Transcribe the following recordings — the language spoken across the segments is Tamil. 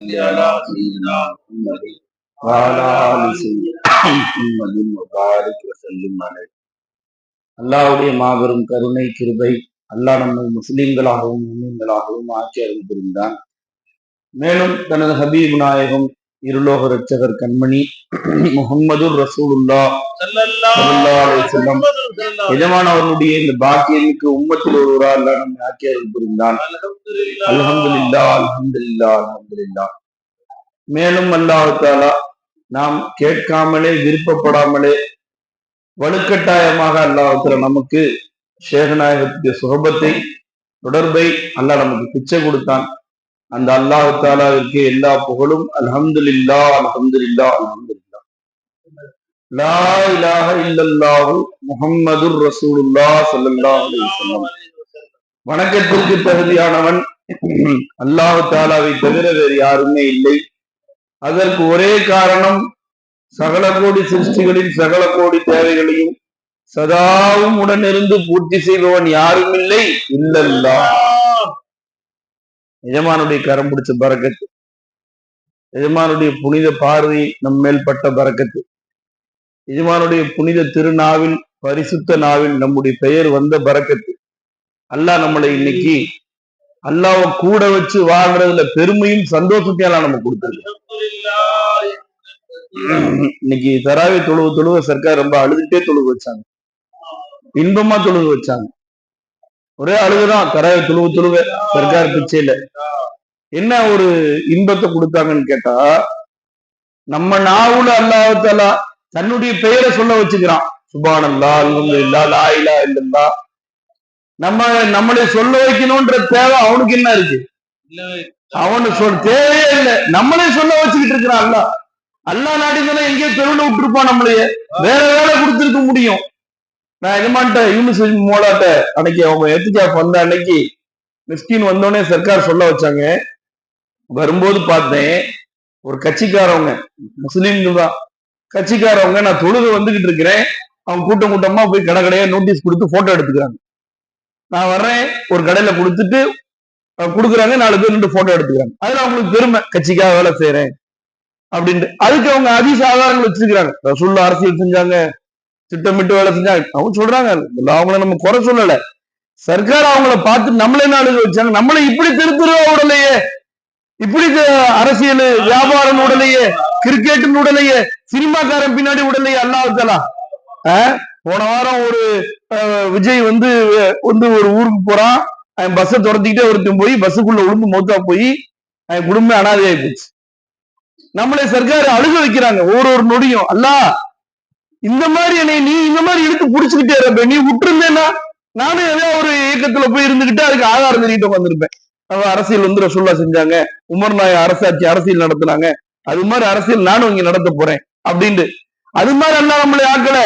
على سيدنا محمد وعلى آل سيدنا محمد وبارك وسلم عليه. அல்லாஹ்வுடைய மாபெரும் கருணை கிருபை அல்லாஹ் நம்மை முஸ்லிம்களாகவும் முஸ்லிம்களாகவும் ஆட்சி அருள் புரிந்தான். மேலும் தனது ஹபீப் நாயகம் இருலோக ரட்சகர் கண்மணி முஹம்மது ரசூலுல்லாஹ் ஸல்லல்லாஹு அலைஹி வஸல்லம் எஜமானவர்களுடைய இந்த பாக்கியமிக்க உம்மத்தில் ஒருவரால் அல்லாஹ் நம்மை ஆட்சி அருள் புரிந்தான். அல்ஹம்துலில்லாஹ் அல்ஹம்துலில்லாஹ் அல்ஹம்துலில்லாஹ். மேலும் அல்லாஹ் தஆலா நாம் கேட்காமலே விருப்பப்படாமலே வலுக்கட்டாயமாக அல்லாஹ் நமக்கு ஷேகநாயகத்துடைய சுகபத்தை தொடர்பை அல்லாஹ் நமக்கு பிச்சை கொடுத்தான். அந்த அல்லாஹ் தஆலாவிற்கு எல்லா புகழும். அல்ஹம்துலில்லாஹ் அல்ஹம்துலில்லாஹ் அல்ஹம்துலில்லாஹ். லா இலாஹ இல்லல்லாஹு முஹம்மதுர் ரசூலுல்லாஹ் ஸல்லல்லாஹு அலைஹி வஸல்லம். வணக்கத்திற்கு தகுதியானவன் அல்லாஹ் தஆலாவை தவிர வேறு யாருமே இல்லை. அதற்கு ஒரே காரணம், சகல கோடி சிருஷ்டிகளின் சகல கோடி தேவைகளையும் சதாவும் உடனிருந்து பூர்த்தி செய்பவன் யாரும் இல்லை இல்லல்லாஹ். எஜமானுடைய கரம் பிடிச்ச பரக்கத்து, எஜமானுடைய புனித பார்வை நம் மேல் பட்ட பரக்கத்து, எஜமானுடைய புனித திருநாவில் பரிசுத்த நாவில் நம்முடைய பெயர் வந்த பரக்கத்து. அல்லாஹ் நம்மளை இன்னைக்கு அல்லாஹ்வை கூட வச்சு வாழ்றதுல பெருமையும் சந்தோஷத்தையெல்லாம் நம்ம கொடுத்துருக்கு. இன்னைக்கு தராவி தொழுவ சர்க்கார் ரொம்ப அழுதுட்டே தொழுக வச்சாங்க, இன்பமா தொழுக வச்சாங்க. ஒரே அழுகுதான் தராவி தொழுவ சர்க்கார் பிச்சையில. என்ன ஒரு இன்பத்தை கொடுத்தாங்கன்னு கேட்டா, நம்ம நாவுல அல்லாஹ் தஆலா தன்னுடைய பெயரை சொல்ல வச்சுக்கிறான். சுப்ஹானல்லாஹ், அல்ஹம்துலில்லாஹ், லா இலாஹ இல்லல்லாஹ். நம்மளை சொல்ல வைக்கணும்ன்ற தேவை அவனுக்கு என்ன இருக்கு? அவனுக்கு தேவையே இல்லை, நம்மளே சொல்ல வச்சுக்கிட்டு இருக்கிறான் அல்லாஹ். அல்லாஹ் நாடிதானே எங்கேயோ தெருவில் விட்டுருப்பான், நம்மளையே வேற வேலை கொடுத்துருக்க முடியும். நான் எஜமான்ட்ட யூனிஸ் மோலாட்ட அன்னைக்கு அவங்க எத்திகாஃப் வந்த அன்னைக்கு மிஸ்கின் வந்தோடனே சர்க்கார் சொல்ல வச்சாங்க. வரும்போது பார்த்தேன், ஒரு கட்சிக்காரவங்க, முஸ்லீம்கள் தான் கட்சிக்காரவங்க, நான் தொழுக வந்துகிட்டு இருக்கிறேன், அவங்க கூட்டம் கூட்டமா போய் கடையா நோட்டீஸ் கொடுத்து போட்டோ எடுத்துக்கிறாங்க. நான் வர்றேன், ஒரு கடையில கொடுத்துட்டு கொடுக்குறாங்க, 4 பேர் நின்று போட்டோ எடுத்துக்கிறாங்க. அதுல அவங்களுக்கு பெருமை, கட்சிக்காக வேலை செய்யறேன் அப்படின்ட்டு. அதுக்கு அவங்க அதிச ஆதாரங்கள் வச்சிருக்கிறாங்க. ரசூலுல்லாஹ் அரசியல் செஞ்சாங்க, திட்டமிட்டு வேலை செஞ்சாங்க, அவங்க சொல்றாங்க. அவங்கள நம்ம குறை சொல்லல, சர்க்கார் அவங்கள பார்த்து நம்மளே நாடு வச்சாங்க. நம்மளை இப்படி திருத்துருவா உடலையே, இப்படி அரசியல் வியாபாரம் உடலையே, கிரிக்கெட் உடலையே, சினிமாக்காரன் பின்னாடி உடலையே அல்லாஹ் தஆலா. போன வாரம் ஒரு விஜய் வந்து ஒரு ஊருக்கு போறான், அவன் பஸ்ஸை துரத்திக்கிட்டே ஒருத்தன் போய் பஸ்ஸுக்குள்ள உளுந்து மௌத்தா போய் அவன் குடும்பம் அனாதையாகி போச்சு. நம்மளே சர்க்கார் அழுக வைக்கிறாங்க ஒரு நொடியும். அல்லாஹ், இந்த மாதிரி என்னை நீ இந்த மாதிரி இழுத்து புடிச்சுக்கிட்டே இருப்ப, நீ விட்டுருந்தேன்னா நானும் ஏதாவது ஒரு இயக்கத்துல போய் இருந்துகிட்டு அதுக்கு ஆதாரம் தெரிவிட்டு வந்திருப்பேன். அரசியல் வந்து ரசூலுல்லாஹ் செஞ்சாங்க, உமர் நாயகம் அரசியல் நடத்தினாங்க, அது மாதிரி அரசியல் நானும் இங்க நடத்த போறேன் அப்படின்ட்டு. அது மாதிரி அல்லாஹ் நம்மளை ஆக்கல.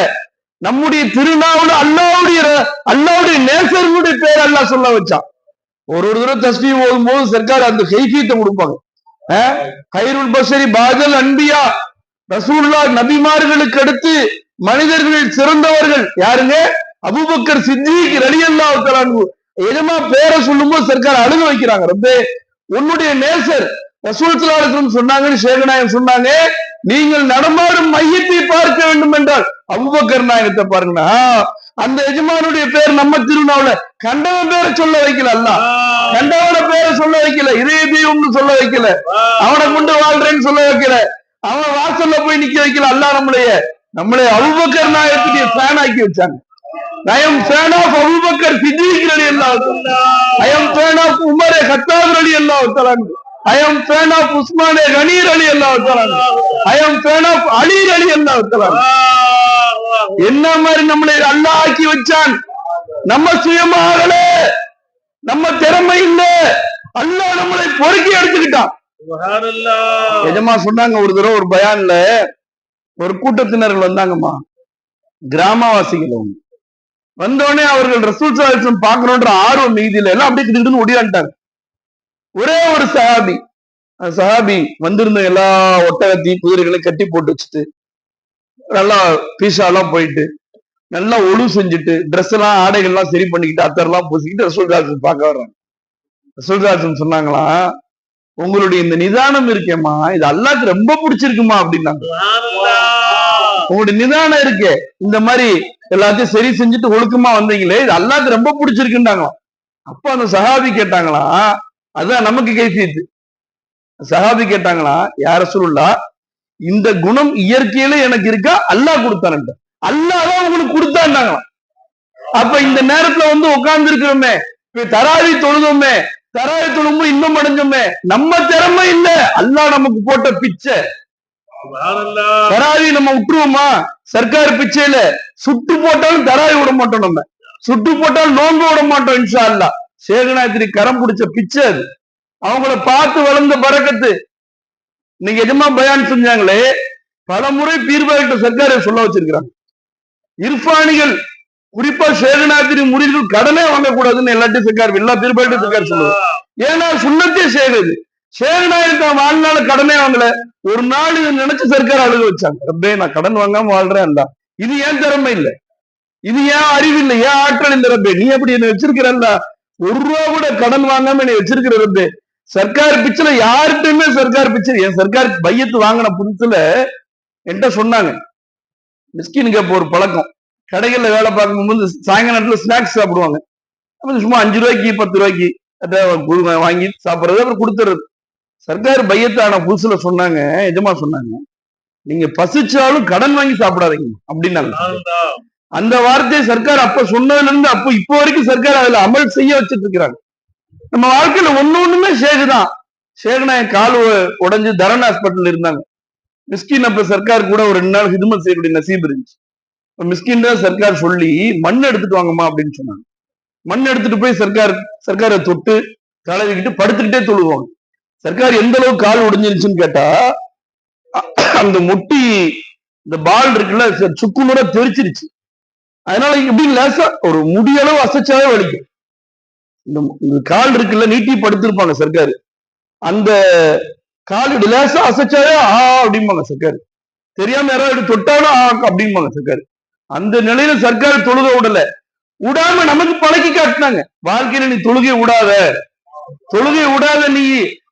நம்முடைய திருநாவுல அல்லாஹ்வுடைய நேசர்களுடைய பேர் அல்லாஹ் சொல்ல வச்சான். ஒரு தடவை தஸ்பீஹ் ஓதும் போது சர்க்கார் அந்த கைஃபியத்தை கொடுப்பாங்க. கைருல் பஷரி பாஜல் அன்பியா, ரசூலுல்லாஹ் நபிமார்களுக்கு அடுத்து மனிதர்களில் சிறந்தவர்கள் யாருங்க? அபூபக்கர் சித்திக் ரலியல்லாஹு தஆலா அன்ஹு. எஜமா பேரை சொல்லும் போது சர்க்கார் அழுக வைக்கிறாங்க. ரப்பே, உன்னுடைய நேசர் ரசூல் ஸல்லல்லாஹு அலைஹி வஸல்லம் சொன்னாங்கன்னு ஷேகநாயகம் சொன்னாங்க, நீங்கள் நடமாடும் மையத்தை பார்க்க வேண்டும் என்றால் அபூபக்கர் நாயகத்தை பாருங்கன்னா, அந்த எஜமானுடைய பேர் நம்ம திருநாவுல கண்டவன் பேரை சொல்ல வைக்கல, அல்லாஹ் கண்டவன பேரை சொல்ல வைக்கல, இதய தெய்வம்னு சொல்ல வைக்கல, அவனை கொண்டு வாழ்றேன்னு சொல்ல வைக்கல, அவன் வாசல்ல போய் நிக்க வைக்கல. அல்லாஹ் நம்மளே அபூபக்கர் நாயகத்துடைய ஃபேன் ஆக்கி வச்சாங்க. I am fan of Abu Bakr Siddiq ரலியல்லாஹு தஆலா. I am fan of Umar Khattab ரலியல்லாஹு தஆலா. I am fan of Usman கனி ரலியல்லாஹு தஆலா. I am fan of அலி ரலியல்லாஹு தஆலா. என்ன மாதிரி நம்மளை அல்லாஹ் ஆக்கி வச்சான். நம்ம சுயமாகல, நம்ம திறமை இல்ல, அல்லாஹ் நம்மளை பொறுக்கி எடுத்துக்கிட்டான். எஜமா சொன்னாங்க, ஒரு தடவை ஒரு பயான்ல ஒரு கூட்டத்தினர்கள் வந்தாங்கம்மா, கிராமவாசிகள். வந்தோடனே அவர்கள் ரசூல் ஸல்லல்லாஹு அலைஹி வஸல்லம் பார்க்கணுன்ற ஆர்வம் மீதியில எல்லாம் அப்படியே திடீர்னு ஓடியாண்டாங்க. ஒரே ஒரு சஹாபி வந்திருந்த எல்லா ஒட்டகத்தையும் குதிரைகளையும் கட்டி போட்டு வச்சுட்டு, நல்லா பீஸா எல்லாம் போயிட்டு, நல்லா ஒழு செஞ்சுட்டு, ட்ரெஸ் எல்லாம் ஆடைகள் எல்லாம் சரி பண்ணிக்கிட்டு, அத்தரெல்லாம் பூசிக்கிட்டு ரசூல் ஸல்லல்லாஹு அலைஹி வஸல்லம் பார்க்க வர்றாங்க. ரசூல் ஸல்லல்லாஹு அலைஹி வஸல்லம் சொன்னாங்களாம், உங்களுடைய இந்த நிதானம் இருக்கேம்மா, இது அல்லாஹ்க்கு ரொம்ப பிடிச்சிருக்குமா அப்படின்னாங்க. உங்களுடைய நிதானம் இருக்கே, இந்த மாதிரி எல்லாத்தையும் சரி செஞ்சுட்டு ஒழுக்கமா வந்தீங்களே, இது அல்லாஹ்க்கு ரொம்ப பிடிச்சிருக்குன்னாங்க. அப்ப அந்த சஹாபி கேட்டாங்களா, அதான் நமக்கு கைஃபியத்து. சஹாபி கேட்டாங்களா, யா ரசூலுல்லாஹ், இந்த குணம் இயற்கையில எனக்கு இருக்கா, அல்லாஹ் கொடுத்தான்ட்ட. அல்லாஹ் தான் உங்களுக்கு கொடுத்தான்னாங்க. அப்ப இந்த நேரத்துல வந்து உட்கார்ந்து இருக்கிறோமே, தராவி தொழுதோமே, தராவி தொழும்போது இன்னும் அடைஞ்சோமே, நம்ம திறமை இல்ல, அல்லாஹ் நமக்கு போட்ட பிச்சை. தராவி நம்ம விட்டுருவோமா? சர்க்கார் பிச்சையில சுட்டு போட்டாலும் தராவி விட மாட்டோம், நம்ம சுட்டு போட்டாலும் நோன்பு விட மாட்டோம் இன்ஷா அல்லாஹ். சேகநாயத்திரி கரம் பிடிச்ச பிச்சை அது. அவங்கள பார்த்து வளர்ந்த பரக்கத்து. இன்னைக்கு எஜமா பயான் செஞ்சாங்களே, பல முறை பீர்பாகிட்ட சர்க்காரை சொல்ல வச்சிருக்கிறாங்க. இர்பானிகள் குறிப்பா சேகநாயத்திரி முறிகள் கடனே வாங்கக்கூடாதுன்னு எல்லாத்தையும் சர்க்கார், எல்லா பீர்பாகிட்ட சர்க்கார் சொல்லுவாங்க. ஏன்னா சுண்ணத்தே சேகுது. சேகநாயகத்தை வாழ்நாள கடனே வாங்கல. ஒரு நாள் இதை நினைச்சு சர்க்கார் அழுக வச்சாங்க. ரப்பே, நான் கடன் வாங்காம வாழ்றேன். இது ஏன் திறமை இல்லை, இது ஏன் அறிவு இல்லை, ஏன் ஆற்றல் இந்த ரப்பே, நீ எப்படி என்ன வச்சிருக்கிறல்ல, ஒரு ரூபா கூட கடன் வாங்காம என்னை வச்சிருக்கிற ரப்பே. சர்க்கார் பிச்சைல யார்கிட்டயுமே சர்க்கார் பிச்சை, என் சர்க்கார் பையத்து வாங்கின புதுசுல என்கிட்ட சொன்னாங்க, மிஸ்கினுக்கு அப்போ ஒரு பழக்கம், கடைகள்ல வேலை பார்க்கும்போது சாயங்கால நேரத்துல ஸ்நாக்ஸ் சாப்பிடுவாங்க. அப்ப சும்மா 5 ரூபாய்க்கு 10 ரூபாய்க்கு வாங்கி சாப்பிடுறது, அப்புறம் கொடுத்துறது. சர்க்கார் பையத்தான புதுசுல சொன்னாங்க, எஜமா சொன்னாங்க, நீங்க பசிச்சாலும் கடன் வாங்கி சாப்பிடாதீங்க அப்படின்னாங்க. அந்த வார்த்தையை சர்க்கார் அப்ப சொன்னதுல இருந்து அப்போ இப்போ வரைக்கும் சர்க்கார் அதுல அமல் செய்ய வச்சுட்டு இருக்கிறாங்க. நம்ம வாழ்க்கையில ஒண்ணுமே ஷேகுதான். ஷேகுநாயக் கால் உடைஞ்சு தரன் ஹாஸ்பிட்டல் இருந்தாங்க. மிஸ்கின் அப்ப சர்க்கார் கூட ஒரு 2 நாள் ஹிதுமத் செய்யக்கூடிய நசீப் இருந்துச்சு. மிஸ்கின் தான் சர்க்கார் சொல்லி மண் எடுத்துட்டு வாங்கம்மா அப்படின்னு சொன்னாங்க. மண் எடுத்துட்டு போய் சர்க்காரை தொட்டு தலைவிக்கிட்டு படுத்துக்கிட்டே தொழுவாங்க. சர்க்கார் எந்த அளவுக்கு கால் உடைஞ்சிருச்சுன்னு கேட்டா, அந்த முட்டி இந்த பால் இருக்குல்ல சுக்குநூற தெரிச்சிருச்சு. அதனால இப்படி லேசா ஒரு முடியளவு அசைச்சாவே வலிக்கும். இந்த கால் இருக்குல்ல நீட்டி படுத்திருப்பாங்க சர்க்காரு, அந்த கால் லேசா அசைச்சாவே அப்படிம்பாங்க சர்க்காரு. தெரியாம யாராவது தொட்டாலும் அப்படிம்பாங்க சர்க்காரு. அந்த நிலையில சர்க்கார் தொழுக விடல, விடாம நமக்கு பழக்கி காட்டினாங்க. வாழ்க்கையில நீ தொழுகை விடாத நீ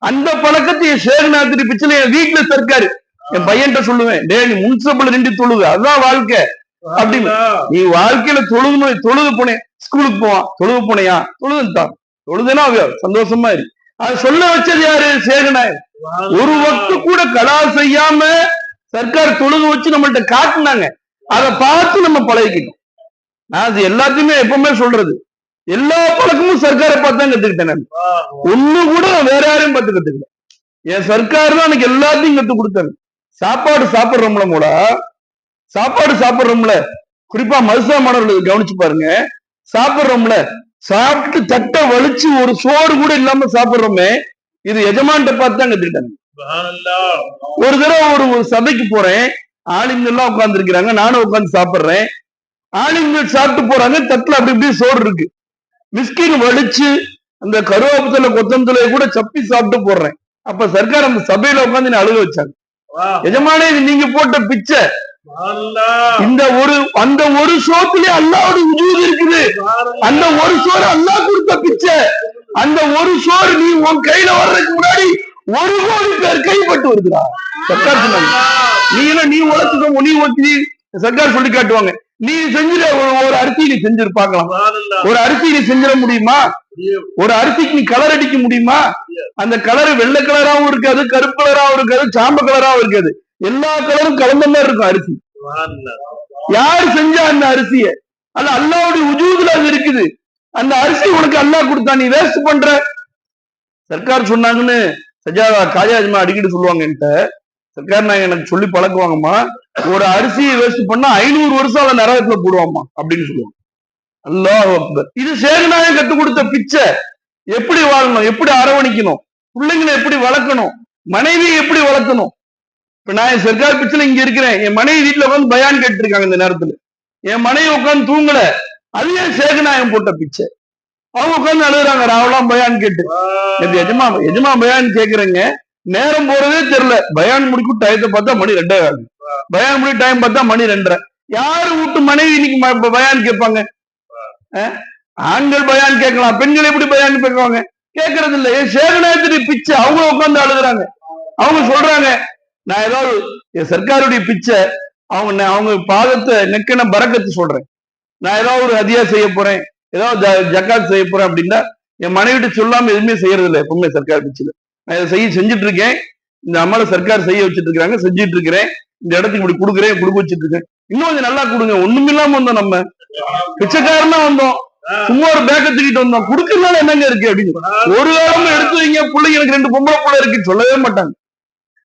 அந்த பழக்கத்தை சேகநாயத்திரி பிச்சையில என் வீட்டுல சர்க்காரு என் பையன்கிட்ட சொல்லுவேன், டே நீ முன்சபல நின்று தொழுக, அதுதான் வாழ்க்கை அப்படின்னு. நீ வாழ்க்கையில தொழுது போனேன், ஸ்கூலுக்கு போவான், தொழுது போனையா, தொழுதுன்னா சந்தோஷமா இரு. அது சொல்ல வச்சது யாரு? சேகநாயக். ஒரு வக்து கூட கலா செய்யாம சர்க்கார் தொழுது வச்சு நம்மள்ட்ட காட்டினாங்க. அதை பார்த்து நம்ம பழகிக்கணும். நான் அது எல்லாத்தையுமே எப்பவுமே சொல்றது, எல்லா பழக்கமும் சர்க்காரை பார்த்து தான் கத்துக்கிட்டேன். நான் ஒண்ணு கூட வேற யாரையும் பார்த்து கத்துக்கல. என் சர்க்கார் தான் எனக்கு எல்லாத்தையும் கத்து கொடுத்தாங்க. சாப்பாடு சாப்பிடுறோம்ல, குறிப்பா மதுசா மாணவர்கள் கவனிச்சு பாருங்க. சாப்பிடுறோம்ல, சாப்பிட்டு தட்டை வலிச்சு ஒரு சோறு கூட இல்லாம சாப்பிடுறோமே, இது எஜமான்ட்ட பார்த்து தான் கத்துக்கிட்டாங்க. ஒரு தடவை ஒரு சபைக்கு போறேன், ஆளுங்க எல்லாம் உட்கார்ந்து இருக்கிறாங்க, நானும் உட்கார்ந்து சாப்பிடுறேன். ஆளுங்க சாப்பிட்டு போறாங்க, தட்டுல அப்படி இப்படி சோறு இருக்கு. மிஸ்கின் வலிச்சு அந்த கருவேப்பத்துல கொத்தமல்லியை கூட சப்பி சாப்பிட்டு போடுறேன். அப்ப சர்க்கார் அந்த சபையில உட்காந்து அழுக வச்சாங்க. எஜமானே, இது நீங்க போட்ட பிச்சை, அந்த ஒரு சோத்துலயே அல்லாஹ்வோட வஜூத் இருக்குது. அந்த ஒரு சோறு அல்லாஹ் கொடுத்த பிச்சை. அந்த ஒரு சோறு நீ உன் கையில வர்றதுக்கு முன்னாடி 1 கோடி பேர் கைப்பட்டு வருதுடா. சர்க்கார் சொன்னாங்க, நீ உழைச்சுக்கோ, நீ சர்க்கார் சொல்லி காட்டுவாங்க. நீ செஞ்சிட ஒரு அரிசி நீ செஞ்சிருப்பாங்களாம். ஒரு அரிசி நீ செஞ்சிட முடியுமா? ஒரு அரிசிக்கு நீ கலர் அடிக்க முடியுமா? அந்த கலர் வெள்ளை கலராவும் இருக்காது, கருப்பு கலராவும் இருக்காது, சாம்ப கலராவும் இருக்காது, எல்லா கலரும் கலந்த மாதிரி இருக்கும் அரிசி. யார் செஞ்சா அந்த அரிசிய? அது அல்லாஹ்வுடைய வஜூதுல அது இருக்குது. அந்த அரிசி உனக்கு அல்லாஹ் கொடுத்தா, நீ வேஸ்ட் பண்ற. சர்க்கார் சொன்னாங்கன்னு சஜாதா காஜாஜ்மா அடிக்கடி சொல்லுவாங்க என்கிட்ட, சர்க்கார் நாங்க எனக்கு சொல்லி பழக்குவாங்கம்மா, ஒரு அரிசியை வேஸ்ட் பண்ணா 500 வருஷம் அதை நரகத்துல போடுவாமா அப்படின்னு சொல்லுவாங்க. அல்லாஹ் அக்பர். இது சேகநாயகம் கத்து கொடுத்த பிச்சை. எப்படி வாழணும், எப்படி அரவணைக்கணும், பிள்ளைங்களை எப்படி வளர்க்கணும், மனைவியை எப்படி வளர்க்கணும். இப்ப நான் என் சர்க்கார் பிச்சைல இங்க இருக்கிறேன், என் மனைவி வீட்டுல உட்காந்து பயான் கேட்டு இருக்காங்க. இந்த நேரத்துல என் மனைவி உட்காந்து தூங்கல, அது ஏன் சேகநாயகம் போட்ட பிச்சை. அவங்க உட்காந்து அழுகுறாங்க, ராவெல்லாம் பயான் கேட்டு. எஜமா பயான் கேக்குறேங்க, நேரம் போறதே தெரியல. பயான் முடிக்கும் டயத்தை பார்த்தா மணி 2 ஆகுது, பயான் முடி டைம் பார்த்தா மணி 2:30. யாரு வீட்டு மனைவி இன்னைக்கு பயான் கேட்பாங்க? ஆண்கள் பயான் கேட்கலாம், பெண்கள் எப்படி பயான் கேட்பாங்க? கேட்கறது இல்ல. சேகநாயகத்துடைய பிச்சை அவங்க உட்கார்ந்து அழுகுறாங்க. அவங்க சொல்றாங்க, நான் ஏதாவது சர்க்காருடைய பிச்சை அவங்க பாதத்தை நெக்கன பறக்கத்து சொல்றேன். நான் ஏதாவது ஒரு ஹதியா செய்ய போறேன், ஏதாவது ஜக்காத் செய்ய போறேன் அப்படின்னா என் மனைவிட்டு சொல்லாம எதுவுமே செய்யறது இல்லை. எப்பவுமே சர்க்கார் பிச்சையில நான் இதை செஞ்சுட்டு இருக்கேன். இந்த அமலை சர்க்கார் செய்ய வச்சுட்டு இருக்காங்க, செஞ்சுட்டு இருக்கிறேன். இந்த இடத்துக்கு இப்படி கொடுக்குறேன், கொடுக்க வச்சுட்டு இருக்கேன். இன்னும் கொஞ்சம் நல்லா கொடுங்க. ஒண்ணும் இல்லாம வந்தோம், நம்ம பிச்சைக்காரனா வந்தோம், சும்மா ஒரு பேக்க தூக்கிட்டு வந்தோம், கொடுக்கறதுனால என்னங்க இருக்கு அப்படின்னு. ஒரு காலமும் எடுத்து வைங்க, பிள்ளைங்க எனக்கு 2 பொம்பளை பிள்ளை இருக்குன்னு சொல்லவே மாட்டாங்க.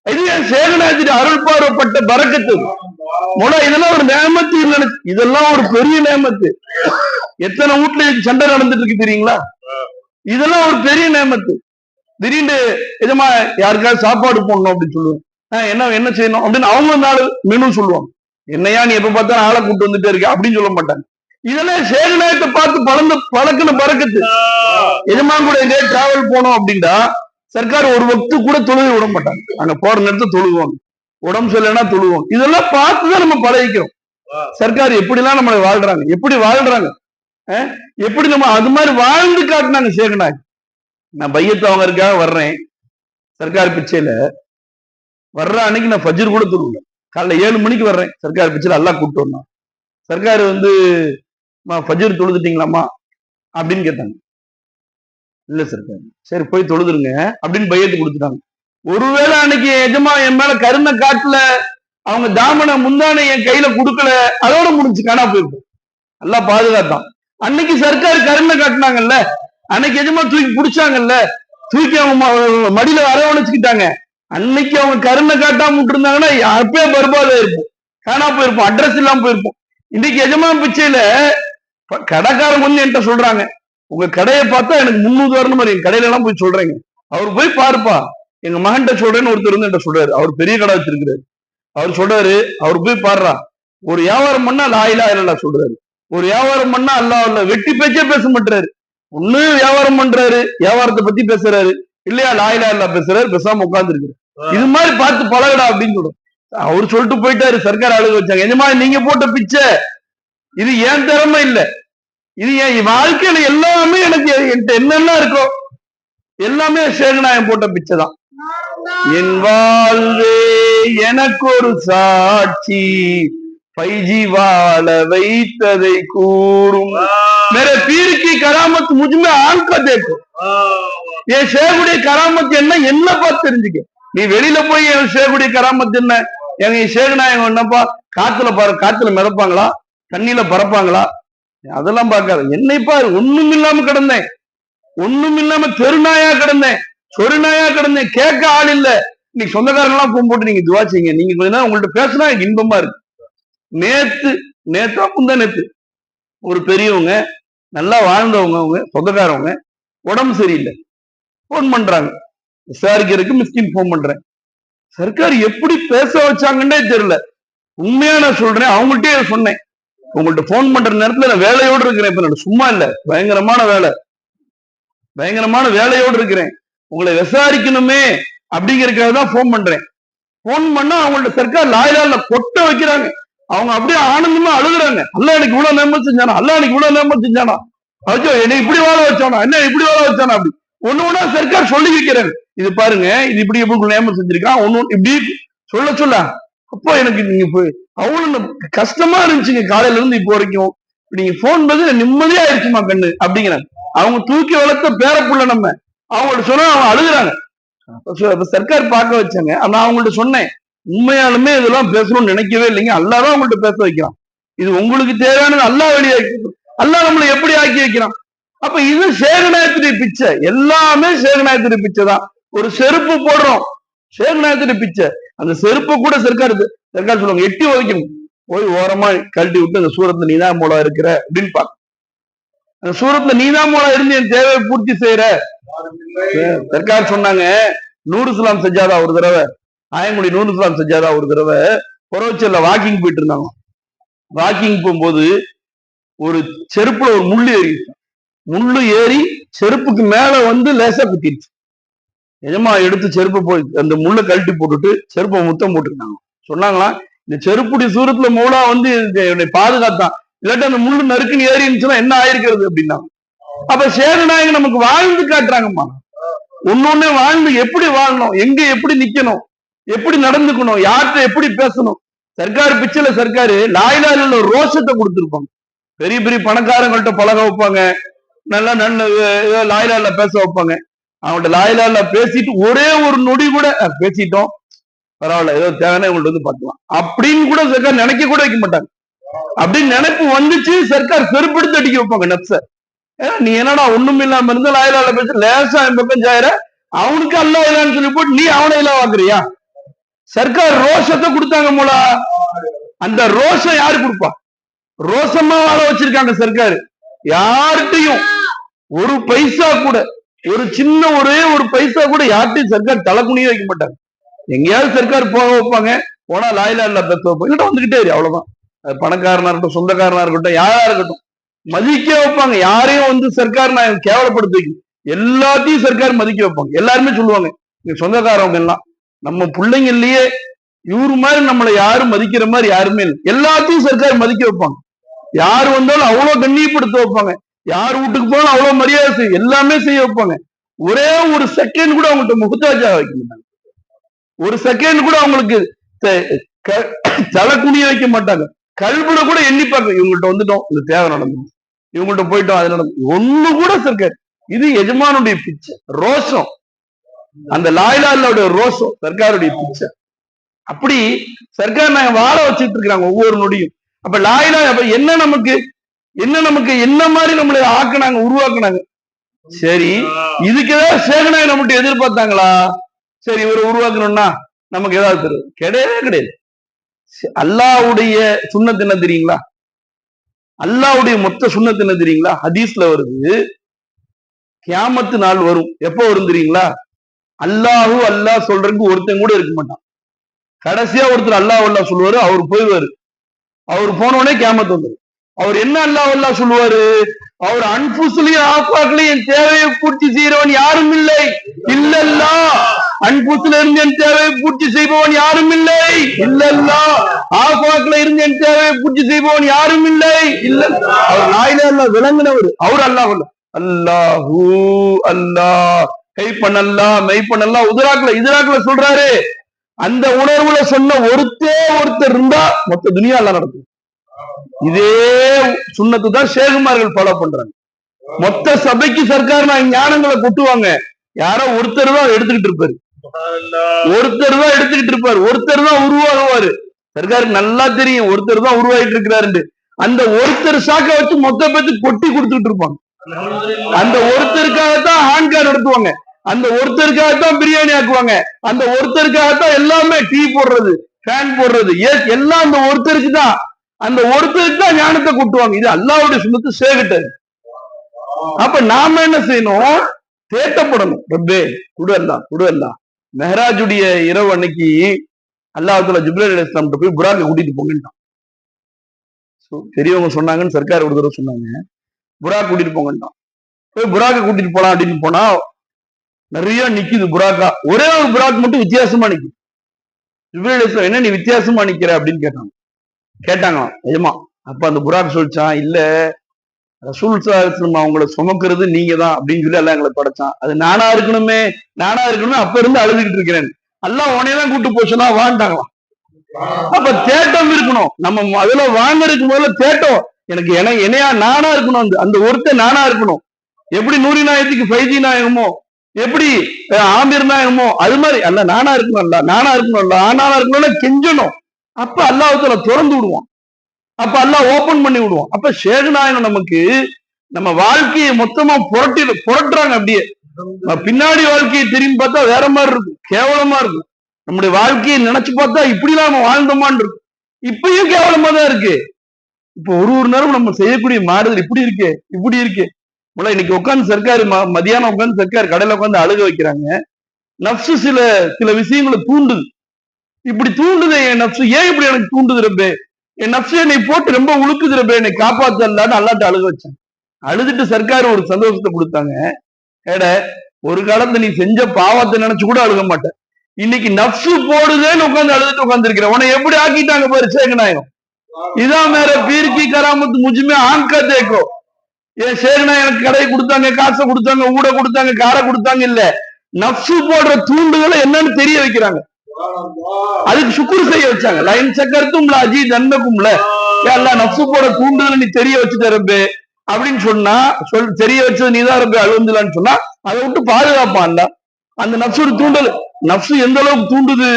இது சேகநாயகத்துடைய அருள் பார்வைப்பட்ட பறக்கத்து. இதெல்லாம் ஒரு நேமத்து இல்லைன்னு, இதெல்லாம் ஒரு பெரிய நேமத்து. எத்தனை வீட்டுல சண்டை நடந்துட்டு இருக்கு தெரியுங்களா? இதெல்லாம் ஒரு பெரிய நேமத்து. திடீர்னு எஜமா யாருக்காவது சாப்பாடு போடணும் அப்படின்னு சொல்லுவேன். என்ன செய்யணும் அப்படின்னு அவங்க நாலு மெனு சொல்லுவாங்க. என்னையா நீ எப்ப பார்த்தா ஆளை கூட்டு வந்துட்டே இருக்க அப்படின்னு சொல்ல மாட்டாங்க. இதெல்லாம் சேகநாயகத்தை பார்த்து பழக்கின பறக்கத்து. எஜமா கூட எங்கேயே டிராவல் போனோம் அப்படின்னா சர்க்கார் ஒரு வக்து கூட தொழுகை விட மாட்டாங்க. அங்க போற நேரத்தை தொழுவோம், உடம்பு சரியில்லைன்னா தொழுவோம். இதெல்லாம் பார்த்துதான் நம்ம பழகிக்கிறோம். சர்க்கார் எப்படிலாம் நம்மளை வாழ்றாங்க, எப்படி வாழ்றாங்க, எப்படி நம்ம அது மாதிரி வாழ்ந்து காட்டினாங்க சேகநாயகம். நான் பையத்து அவங்களுக்காக வர்றேன், சர்க்கார் பிச்சையில வர்ற அன்னைக்கு நான் ஃபஜ்ர் கூட தொழுவேன். காலைல 7 மணிக்கு வர்றேன், சர்க்கார் பிச்சையில எல்லாம் கூப்பிட்டு வந்தோம். சர்க்கார் ஃபஜ்ர் தொழுதுட்டீங்களாமா அப்படின்னு கேட்டாங்க. இல்ல சர்க்கார். சரி போய் தொழுதுருங்க அப்படின்னு பையத்து கொடுத்துட்டாங்க. ஒருவேளை அன்னைக்கு எஜமா என் மேல கருணை காட்டல, அவங்க தாமனை முந்தானை என் கையில கொடுக்கல, அதோட முடிஞ்சு காணா போயிருக்கும். நல்லா பாதுகாத்தான். அன்னைக்கு சர்க்கார் கருணை காட்டினாங்கல்ல, அன்னைக்கு எஜமா தூக்கி பிடிச்சாங்கல்ல, தூக்கி அவங்க மடியில அரவணைச்சுக்கிட்டாங்க. அன்னைக்கு அவங்க கருணை காட்டாம விட்டு இருந்தாங்கன்னா அப்பயே பர்பாதா இருப்போம், காணா போயிருப்போம், அட்ரஸ் இல்லாம போயிருப்போம். இன்னைக்கு எஜமா பிச்சையில கடைக்காரங்க வந்து என்கிட்ட சொல்றாங்க, உங்க கடையை பார்த்தா எனக்கு 300 வரணும் மாதிரி என் கடையில எல்லாம் போய் சொல்றேங்க. அவர் போய் பாருப்பா, எங்க மகன்கிட்ட சொல்றேன்னு ஒருத்தர் வந்து என்கிட்ட சொல்றாரு. அவர் பெரிய கடை வச்சிருக்கிறாரு. அவர் சொல்றாரு, அவர் போய் பாடுறா, ஒரு வியாபாரம் பண்ணா லாயிலா இல்ல சொல்றாரு, ஒரு வியாபாரம் பண்ணா அல்லாஹ் இல்ல, வெட்டி பேச்சே பேச மாட்டாரு. ஒண்ணு வியாபாரம் பண்றாரு, வியாபாரத்தை பத்தி பேசுறாரு, இல்லையா லாயிலா இல்ல பேசுறாரு, பேசாம உட்கார்ந்து இருக்கு. இது மாதிரி பார்த்து பழகடா அப்படின்னு சொல்றோம். அவர் சொல்லிட்டு போயிட்டாரு. சர்க்கார் அழுக வச்சாங்க. இந்த மாதிரி நீங்க போட்ட பிச்சை இது ஏன் திறமை இல்ல, இது என் வாழ்க்கையில எல்லாமே எனக்கு என்கிட்ட என்னென்ன இருக்கோ எல்லாமே சேகநாயகம் போட்ட பிச்சை தான். என் வாழ்வே எனக்கு ஒரு சாட்சி, 5G வாழ வைத்ததை கூறும், मेरे पीर की करामत मुझ में आंख देखो. என் சேகுடைய கராமத் என்ன பார்த்து தெரிஞ்சுக்க. நீ வெளியில போய் என் சேகுடைய கராமத் என்ன, எங்க சேகநாயகம் என்னப்பா, காத்துல மிதப்பாங்களா, தண்ணியில பறப்பாங்களா, அதெல்லாம் பார்க்காது. என்னை பாரு, ஒண்ணும் இல்லாம கிடந்தேன், ஒண்ணும் இல்லாம தெருநாயா கிடந்தேன், சொருநாயா கிடந்தேன், கேட்க ஆள் இல்ல. இன்னைக்கு சொந்தக்காரங்க எல்லாம் போன் போட்டு நீங்க துவா செய்யுங்க, நீங்க கொஞ்ச நேரம் உங்கள்ட்ட பேசினா எனக்கு இன்பமா இருக்கு. நேத்தா முந்தா நேத்து ஒரு பெரியவங்க, நல்லா வாழ்ந்தவங்க, அவங்க சொந்தக்காரவங்க உடம்பு சரியில்லை, போன் பண்றாங்க. விசாரிக்கிறதுக்கு மிஸ்கின் போன் பண்றேன். சர்க்கார் எப்படி பேச வச்சாங்கன்னே தெரியல. உண்மையா நான் சொல்றேன், அவங்கள்ட்டே சொன்னேன், உங்கள்ட்ட போன் பண்ற நேரத்துல நான் வேலையோடு இருக்கிறேன், இப்ப நான் சும்மா இல்ல, பயங்கரமான வேலையோடு இருக்கிறேன், உங்களை விசாரிக்கணுமே அப்படிங்கறதுக்காக தான் போன் பண்றேன். போன் பண்ணா அவங்கள்ட்ட சர்க்கார் லாயிலால கொட்ட வைக்கிறாங்க. அவங்க அப்படியே ஆனந்தமா அழுகுறாங்க. அல்ல எனக்கு இவ்வளவு நேரம் செஞ்சானா, அல்ல எனக்கு இவ்வளவு நேரம் செஞ்சானா, அச்சோ என்னை இப்படி வாழ வச்சானா, என்ன இப்படி வாழ வச்சானா, அப்படி ஒண்ணு சர்க்கார் சொல்லி வைக்கிறாங்க. இது பாருங்க, இது இப்படி எப்படி நேமம் செஞ்சிருக்கான், ஒண்ணு இப்படி சொல்ல அப்போ எனக்கு நீங்க அவ்வளவு கஷ்டமா இருந்துச்சுங்க. காலையில இருந்து இப்போ வரைக்கும் நீங்க போன் பண்ணி நிம்மதியா ஆயிடுச்சுமா கண்ணு அப்படிங்கிறாங்க. அவங்க தூக்கி வளர்த்த பேரப்புள்ள நம்ம, அவங்கள்ட்ட சொன்னா அவங்க அழுகுறாங்க. சர்க்கார் பார்க்க வச்சாங்க. நான் அவங்கள்ட்ட சொன்னேன், உண்மையாலுமே இதெல்லாம் பேசணும்னு நினைக்கவே இல்லைங்க, அல்லாதான் அவங்கள்ட்ட பேச வைக்கிறான். இது உங்களுக்கு தேவையானது அல்லாஹ் வெளியாக்கி, அல்லாஹ் நம்மளை எப்படி ஆக்கி வைக்கிறான். அப்ப இது சேகநாயகத்துடைய பிச்சை, எல்லாமே சேகநாயகத்துடைய பிச்சை தான். ஒரு செருப்பு போடுறோம், சேகநாயகத்துடைய பிச்சை. அந்த செருப்பை கூட சர்க்கார் சொல்லுவாங்க, எட்டி உதைக்கணும், போய் ஓரமா கழட்டி விட்டு அந்த சூரத்துல நீதான் மூலம் இருக்கிற அப்படின்னு பாக்க, அந்த சூரத்துல நீதான் மூலம் இருந்து என் தேவையை பூர்த்தி செய்யற. சர்க்கார் சொன்னாங்க, நூறு இஸ்லாம் செஞ்சாதா ஒரு தடவை, ஆயங்குடி நூறு இஸ்லாம் செஞ்சாதா ஒரு தடவை புறவச்சல்ல வாக்கிங் போயிட்டு இருந்தாங்க. வாக்கிங் போகும்போது ஒரு செருப்புல ஒரு முள்ளு ஏறி செருப்புக்கு மேல வந்து லேசா குத்திடுச்சு. எஜமா எடுத்து செருப்பை போய் அந்த முள்ளை கழட்டி போட்டுட்டு செருப்பை முத்தம் போட்டுருந்தாங்க. சொன்னாங்களாம், இந்த செருப்புடைய சூரத்துல மௌலா வந்து என்னை பாதுகாத்தான், இல்லாட்டி அந்த முள்ளு நறுக்குன்னு ஏறி இருந்துச்சுன்னா என்ன ஆயிருக்கிறது அப்படின்னாங்க. அப்ப சேகநாயகம் நமக்கு வாழ்ந்து காட்டுறாங்கம்மா. ஒன்னொன்னே வாழ்ந்து எப்படி வாழணும், எங்க எப்படி நிக்கணும், எப்படி நடந்துக்கணும், யார்கிட்ட எப்படி பேசணும். சர்க்கார் பிச்சைல சர்க்காரு லாயிலால ரோஷத்தை கொடுத்துருப்பாங்க. பெரிய பெரிய பணக்காரங்கள்ட்ட பழக வைப்பாங்க, நல்லா நல்ல லாயிலால பேச வைப்பாங்க. அவங்கள்ட்ட லாயிலால பேசிட்டு ஒரே ஒரு நொடி கூட பேசிட்டோம் பரவாயில்ல, ஏதோ தேவையான இவங்கள்ட்ட வந்து பார்க்கலாம் அப்படின்னு கூட சர்க்கார் நினைக்க கூட வைக்க மாட்டாங்க. அப்படின்னு நினைப்பு வந்துச்சு, சர்க்கார் செருப்படுத்தி அடிக்க வைப்பாங்க நப்ச. நீ என்னடா ஒண்ணும் இல்லாம இருந்தா லாயிலால பேச லேசா என் பக்கம் சாயிர, அவனுக்கு அல்ல இல்லன்னு சொல்லி போட்டு நீ அவனை இல்ல வாக்குறியா? சர்க்கார் ரோஷத்தை கொடுத்தாங்க மூலா. அந்த ரோஷம் யாரு கொடுப்பா? ரோஷமா வாழ வச்சிருக்காங்க சர்க்கார். யார்கிட்டையும் ஒரு பைசா கூட, ஒரு சின்ன ஒரே ஒரு பைசா கூட யார்கிட்டையும் சர்க்கார் தலைக்குனியே வைக்க மாட்டாங்க. எங்கேயாவது சர்க்கார் போக வைப்பாங்க, போனா லாயிலால பேச வைப்பாங்க, வந்துகிட்டே இரு, அவ்வளவுதான். பணக்காரனா இருக்கட்டும், சொந்தக்காரனா இருக்கட்டும், யாரா இருக்கட்டும், மதிக்க வைப்பாங்க. யாரையும் வந்து சர்க்கார் நான் கேவலப்படுத்தி எல்லாத்தையும் சர்க்கார் மதிக்க வைப்பாங்க. எல்லாருமே சொல்லுவாங்க, நீங்க சொந்தக்காரவங்க எல்லாம் நம்ம பிள்ளைங்கள்லயே இவரு மாதிரி நம்மளை யாரும் மதிக்கிற மாதிரி யாருமே இல்லை. எல்லாத்தையும் சர்க்கார் மதிக்க வைப்பாங்க. யாரு வந்தாலும் அவ்வளவு கண்ணியப்படுத்த வைப்பாங்க. யார் வீட்டுக்கு போனாலும் அவ்வளவு மரியாதை செய்ய, எல்லாமே செய்ய வைப்பாங்க. ஒரே ஒரு செகண்ட் கூட அவங்கள்ட்ட முகத்தாஜா வைக்க மாட்டாங்க. ஒரு செகண்ட் கூட அவங்களுக்கு தலை குனிய வைக்க மாட்டாங்க. கல்புல கூட எண்ணிப்பாங்க, இவங்கள்ட்ட வந்துட்டோம், இது தேவை நடந்தோம், இவங்கள்ட்ட போயிட்டோம், அது நடந்தோம். ஒண்ணு கூட சர்க்கார். இது எஜமானுடைய பிச்சை, ரோஷம். அந்த லாயிலாவுடைய ரோஷம் சர்க்காருடைய பிச்சை. அப்படி சர்க்கார் நாங்க வாழ வச்சுட்டு இருக்கிறாங்க ஒவ்வொரு நொடியும். அப்ப லாயிலா அப்ப என்ன நமக்கு என்ன மாதிரி நம்மளை ஆக்குனாங்க, உருவாக்குனாங்க. சரி, இதுக்கு ஏதாவது சேகனாய் நம்மகிட்ட எதிர்பார்த்தாங்களா? சரி, இவரை உருவாக்கணும்னா நமக்கு ஏதாவது தெரியும்? கிடையவே கிடையாது. அல்லாவுடைய சுன்னத்து என்ன தெரியுங்களா? அல்லாவுடைய மொத்த சுன்னத்து என்ன தெரியுங்களா? ஹதீஸ்ல வருது, கியாமத்து நாள் வரும். எப்போ வரும் தெரியுங்களா? அல்லாஹ் சொல்றதுக்கு ஒருத்தன் கூட இருக்க மாட்டான். கடைசியா ஒருத்தர் அல்லாஹ் சொல்லுவாரு, அவர் போயிடுவாரு. அவர் போனோடனே கியாமத்து வந்துடும். அவர் என்ன அல்லாஹ் சொல்லுவாரு? அவர் அன்புசுலையும் ஆப்பாக்களையும் என் தேவையை பூர்த்தி செய்யறவன் யாரும் இல்லை, இல்லல்லா. அன்புசுல இருந்து என் தேவையை பூர்த்தி செய்பவன் யாரும் இல்லை, இல்லல்லா. ஆப்பாக்களை இருந்து என் தேவையை பூர்த்தி செய்பவன் யாரும் இல்லை, இல்ல. அவர் நாயில விளங்கினவர். அவர் அல்லாஹ் அல்லாஹூ அல்லாஹ் கைப்பண்ணல்லா மெய்ப்பண்ணல்லா இதுராக்குல சொல்றாரு. அந்த உணர்வுல சொன்ன ஒருத்தர் இருந்தா மொத்த துனியா எல்லாம் நடக்கும். இதே சுன்னத்து தான் ஷேகுமார்கள் ஃபாலோ பண்றாங்க. மொத்த சபைக்கு சர்க்கார் ஞானங்களை கொட்டுவாங்க. யாரோ ஒருத்தர் தான் எடுத்துக்கிட்டு இருப்பாரு, ஒருத்தர் தான் உருவாகுவாரு. சர்க்காருக்கு நல்லா தெரியும் ஒருத்தர் தான் உருவாகிட்டு இருக்கிறாரு. அந்த ஒருத்தர் சாக்க வச்சு மொத்த பேருக்கு கொட்டி கொடுத்துட்டு இருப்பாங்க. அந்த ஒருத்தருக்காகத்தான் ஹேண்ட் கார்டு நடத்துவாங்க, அந்த ஒருத்தருக்காகத்தான் பிரியாணி ஆக்குவாங்க, அந்த ஒருத்தருக்காகத்தான் எல்லாமே டீ போடுறது, ஃபேன் போடுறது, எல்லாம் அந்த ஒருத்தருக்கு தான். அந்த ஒருத்தருக்கு தான் ஞானத்தை கொட்டுவாங்க. இது அல்லாஹ்வுடைய சுன்னத்து சேகட்டது. அப்ப நாம என்ன செய்யணும்? தேட்டப்படணும். ரப்பே குடுவல்லா. மெஹராஜுடைய இரவு அன்னைக்கு அல்லாஹ் ஜிப்ரீல் அலைஹிஸ்ஸலாம் போய் புராக்கை கூட்டிட்டு போங்கன்ட்டான். பெரியவங்க சொன்னாங்கன்னு சர்க்கார் ஒரு தடவை சொன்னாங்க, புராக் கூட்டிட்டு போங்கன்ட்டான். போய் புராக்கை கூட்டிட்டு போலாம் அப்படின்னு போனா நிறைய நிக்குது புராக்கா. ஒரே ஒரு புராக் மட்டும் வித்தியாசமா நிக்குது. ஜிப்ரீல் அலைஹிஸ்ஸலாம் என்ன நீ வித்தியாசமா நிக்கிற அப்படின்னு கேட்டாங்க எஜமா. அப்ப அந்த புராக் சொல்லிச்சான், இல்ல ரசூல் ஸல்லல்லாஹு அலைஹி வஸல்லம் அவங்கள சுமக்கிறது நீங்க தான் அப்படின்னு சொல்லி எல்லாம் எங்களை படைச்சான். அது நானா இருக்கணுமே அப்ப இருந்து அழுதுகிட்டு இருக்கிறேன். எல்லாம் உனையதான் கூட்டு போச்சுன்னா வாண்டாங்களாம். அப்ப தேட்டம் இருக்கணும். நம்ம அதுல வாங்கறதுக்கு முதல்ல தேட்டம், எனக்கு என்னையா நானா இருக்கணும், அந்த ஒருத்தர் நானா இருக்கணும். எப்படி நூறி நாயத்துக்கு ஃபைஜி நாயகமோ, எப்படி ஆமீர் நாயகமோ, அது மாதிரி அல்ல நானா இருக்கணும், நானா இருக்கணும்னா கெஞ்சணும். அப்ப அல்லாஹ்வுத்தாலா திறந்து விடுவான், அப்ப அல்லாஹ் ஓபன் பண்ணி விடுவான். அப்ப ஷேகுநாயகம் நமக்கு நம்ம வாழ்க்கையை மொத்தமா புரட்டுறாங்க. அப்படியே பின்னாடி வாழ்க்கையை திரும்பி பார்த்தா வேற மாதிரி இருக்கும், கேவலமா இருக்கும். நம்முடைய வாழ்க்கையை நினைச்சு பார்த்தா இப்படி நம்ம வாழ்ந்தோமான்னு இருக்கும். இப்பயும் கேவலமா தான் இருக்கு. இப்ப ஒரு நேரம் நம்ம செய்யக்கூடிய மாறுதல் இப்படி இருக்கு. இன்னைக்கு உட்காந்து சர்க்காரு மதியானம் உட்காந்து சர்க்கார் கடையில உட்காந்து அழுக வைக்கிறாங்க. நப்சு சில விஷயங்களை தூண்டுது. இப்படி தூண்டுது என் நப்சு. ஏன் இப்படி எனக்கு தூண்டுது ரப்பே? என் நப்சு என்னை போட்டு ரொம்ப உழுக்குது ரப்பே, என்னை காப்பாத்தலான்னு அல்லாட்ட அழுக வச்சேன். அழுதுட்டு சர்க்கார் ஒரு சந்தோஷத்தை கொடுத்தாங்க. ஒரு காலத்துல நீ செஞ்ச பாவத்தை நினைச்சு கூட அழுக மாட்டேன். இன்னைக்கு நப்சு போடுதேன்னு உட்காந்து அழுதுட்டு உட்காந்து இருக்கிறேன். உன்னை எப்படி ஆக்கிட்டாங்க பாரு சேகநாயகம். இதான் மேல பீர்க்கி கராமத்து முஜ்மே ஆங்கா தேக்கோ. ஏன் ஷேகுனா எனக்கு கடையை கொடுத்தாங்க, காசை கொடுத்தாங்க, ஊட கொடுத்தாங்க, காரை கொடுத்தாங்க இல்ல, நப்சு போடுற தூண்டுகளை என்னன்னு தெரிய வைக்கிறாங்க. அதுக்கு சுக்குர் செய்ய வச்சாங்க. லைன் சக்கரத்தும் அஜி தன்மக்கும்ல எல்லாம் நப்சு போட தூண்டுதலை நீ தெரிய வச்சுட்ட ரப்பே அப்படின்னு சொன்னா, தெரிய வச்சது நீதான் ரப்பே அழுந்துலான்னு சொன்னா அதை விட்டு பாதுகாப்பான்ல. அந்த நப்சோட தூண்டல், நப்சு எந்த அளவுக்கு தூண்டுது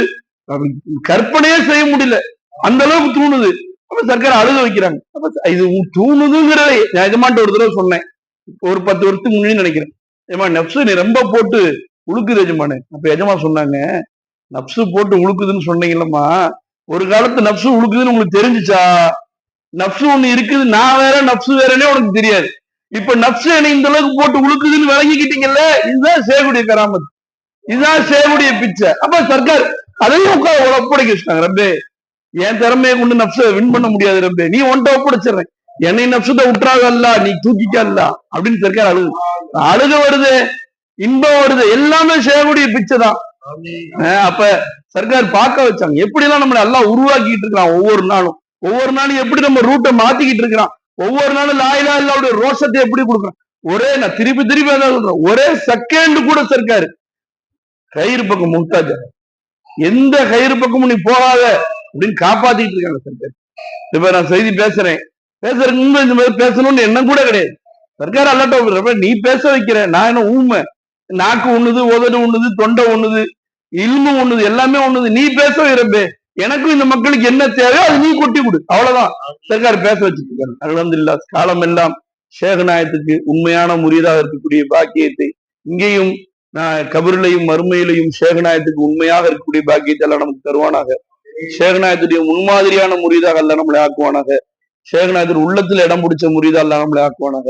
கற்பனையே செய்ய முடியல, அந்த அளவுக்கு தூணுது. அப்ப சர்க்கார் அழுக வைக்கிறாங்க. அப்ப இது தூணுதுங்கிறதே நான் எஜமான்ட்ட ஒரு தடவை சொன்னேன், ஒரு 10 வருஷத்துக்கு முன்னாடி நினைக்கிறேன். ஏமா நப்சு நீ ரொம்ப போட்டு உழுக்குது எஜமானு. அப்ப எஜமா சொன்னாங்க, நப்சு போட்டு உழுக்குதுன்னு சொன்னீங்கல்லம்மா, ஒரு காலத்து நப்சு உழுக்குதுன்னு உங்களுக்கு தெரிஞ்சுச்சா? நப்சு ஒண்ணு இருக்குது, நான் வேற நப்சு வேறனே உனக்கு தெரியாது. இப்ப நப்சு என்னை இந்த அளவுக்கு போட்டு உழுக்குதுன்னு விளங்கிக்கிட்டீங்கல்ல, இதுதான் சேகுடைய கராமத்து, இதுதான் சேகுடைய பிச்சை. அப்ப சர்க்கார் அதையும் ஒப்படைக்க வச்சுட்டாங்க. ரப்பே என் திறமையை கொண்டு நப்ச வின் பண்ண முடியாது ரப்பே, நீ ஒன்ட்ட ஒப்படைச்சிடுறேன், என்னை நப்சத்தை விட்டுறாக அல்ல, நீ தூக்கிக்கல்ல அப்படின்னு சர்க்கார் அழுகு. அழுக வருது, இன்பம் வருது, எல்லாமே சேகுடைய பிச்சை தான். அப்ப சர்க்கார் பார்க்க வச்சாங்க எப்படி எல்லாம் நம்மளை எல்லாம் உருவாக்கிட்டு இருக்கான். ஒவ்வொரு நாளும் எப்படி நம்ம ரூட்டை மாத்திக்கிட்டு இருக்கிறான். ஒவ்வொரு நாளும் லாயிலா இல்லாவுடைய ரோஷத்தை எப்படி கொடுக்குறான். நான் திருப்பி அதான் சொல்றேன், ஒரே செகண்ட் கூட சர்க்காரு கயிறு பக்கம் முக்தாஜா, எந்த கயிறு பக்கமும் நீ போகாத அப்படின்னு காப்பாத்திட்டு இருக்காங்க சர்க்கார். இப்ப நான் செய்தி பேசுறதுக்கு இந்த மாதிரி பேசணும்னு எண்ணம் கூட கிடையாது. சர்க்கார் அல்லாட்ட நீ பேச வைக்கிற, நான் என்ன ஊமை, நாக்கு ஒண்ணுது, உதடு ஒண்ணுது, தொண்டை ஒண்ணுது, இல்மு ஒண்ணுது, எல்லாமே ஒண்ணுது, நீ பேச வைரப்பே, எனக்கும் இந்த மக்களுக்கு என்ன தேவையோ அது நீ கொட்டி கொடு, அவ்வளவுதான். சர்க்கார் பேச வச்சுட்டு இருக்காரு. அல்ஹம்துலில்லாஹ். காலம் எல்லாம் ஷேகநாயத்துக்கு உண்மையான முரீதாக இருக்கக்கூடிய பாக்கியத்தை இங்கேயும் கபரிலையும் மறுமையிலையும் ஷேகநாயத்துக்கு உண்மையாக இருக்கக்கூடிய பாக்கியத்தை எல்லாம் நமக்கு தருவானாக. ஷேகநாயத்துடைய முன்மாதிரியான முரீதாக எல்லாம் நம்மளை ஆக்குவானாக. ஷேகநாயத்தின் உள்ளத்துல இடம் பிடிச்ச முரீதா எல்லாம் நம்மளை ஆக்குவானாக.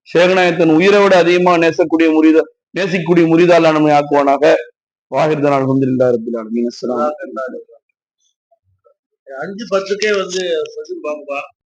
ஷேகநாயத்தின் உயிரை விட அதிகமாக நேசிக்கக்கூடிய முரீதா எல்லாம் நம்மளை ஆக்குவானாக. வாஹிர்தான் அல்ஹம்துலில்லாஹ் ரப்பில் ஆலமீன். 5:10 வந்து